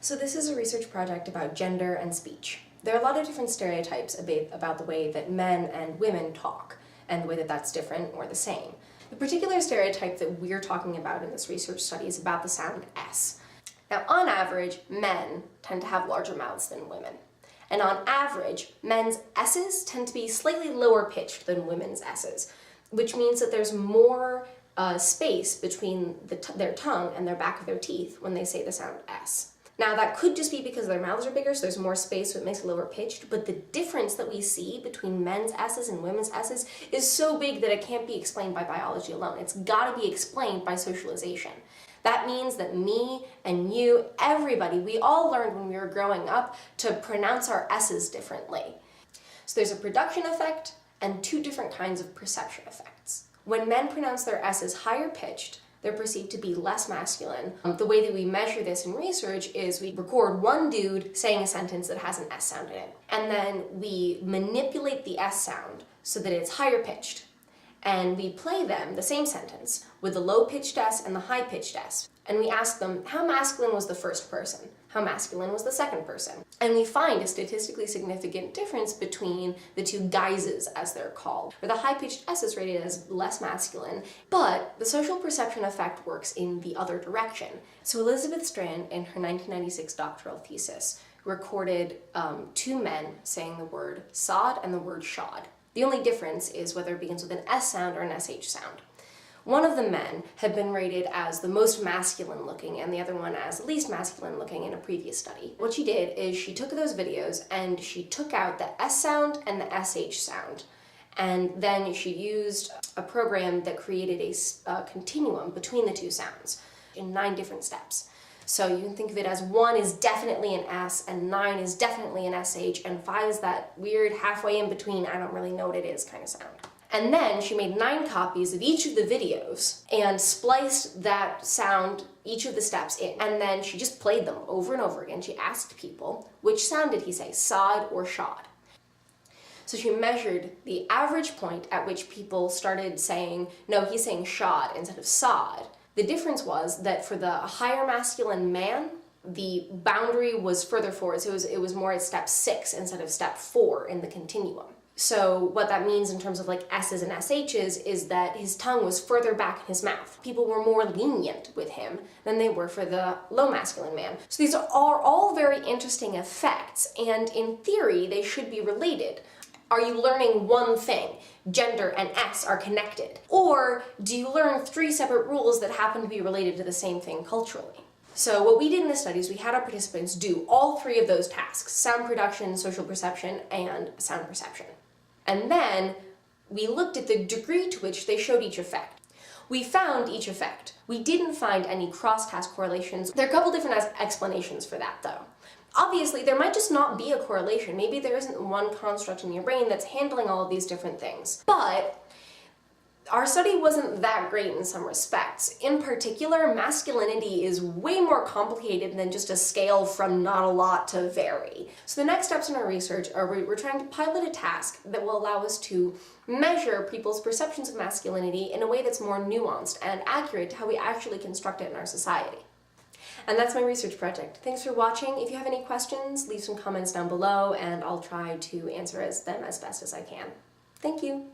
So this is a research project about gender and speech. There are a lot of different stereotypes about the way that men and women talk, and the way that that's different or the same. The particular stereotype that we're talking about in this research study is about the sound S. Now, on average, men tend to have larger mouths than women. And on average, men's S's tend to be slightly lower pitched than women's S's, which means that there's more space between their tongue and their back of their teeth when they say the sound S. Now, that could just be because their mouths are bigger, so there's more space, so it makes it lower pitched, but the difference that we see between men's S's and women's S's is so big that it can't be explained by biology alone. It's gotta be explained by socialization. That means that me and you, everybody, we all learned when we were growing up to pronounce our S's differently. So there's a production effect and two different kinds of perception effects. When men pronounce their S's higher pitched, they're perceived to be less masculine. The way that we measure this in research is we record one dude saying a sentence that has an S sound in it, and then we manipulate the S sound so that it's higher pitched. And we play them, the same sentence, with the low-pitched S and the high-pitched S. And we ask them, how masculine was the first person? How masculine was the second person? And we find a statistically significant difference between the two guises, as they're called, where the high-pitched S is rated as less masculine, but the social perception effect works in the other direction. So Elizabeth Strand, in her 1996 doctoral thesis, recorded two men saying the word sod and the word shod. The only difference is whether it begins with an S sound or an SH sound. One of the men had been rated as the most masculine looking and the other one as least masculine looking in a previous study. What she did is she took those videos and she took out the S sound and the SH sound, and then she used a program that created a continuum between the two sounds in 9 different steps. So you can think of it as 1 is definitely an S, and 9 is definitely an SH, and 5 is that weird halfway in between, I don't really know what it is kind of sound. And then she made 9 copies of each of the videos and spliced that sound, each of the steps in, and then she just played them over and over again. She asked people, which sound did he say, sod or shod? So she measured the average point at which people started saying, no, he's saying shod instead of sod. The difference was that for the higher masculine man, the boundary was further forward, so it was more at step 6 instead of step 4 in the continuum. So what that means in terms of like S's and SH's is that his tongue was further back in his mouth. People were more lenient with him than they were for the low masculine man. So these are all very interesting effects, and in theory they should be related. Are you learning one thing? Gender and S are connected. Or do you learn 3 separate rules that happen to be related to the same thing culturally? So what we did in this study is we had our participants do all 3 of those tasks: sound production, social perception, and sound perception. And then we looked at the degree to which they showed each effect. We found each effect. We didn't find any cross-task correlations. There are a couple different explanations for that, though. Obviously, there might just not be a correlation. Maybe there isn't one construct in your brain that's handling all of these different things. But our study wasn't that great in some respects. In particular, masculinity is way more complicated than just a scale from not a lot to very. So the next steps in our research are we're trying to pilot a task that will allow us to measure people's perceptions of masculinity in a way that's more nuanced and accurate to how we actually construct it in our society. And that's my research project. Thanks for watching. If you have any questions, leave some comments down below and I'll try to answer them as best as I can. Thank you.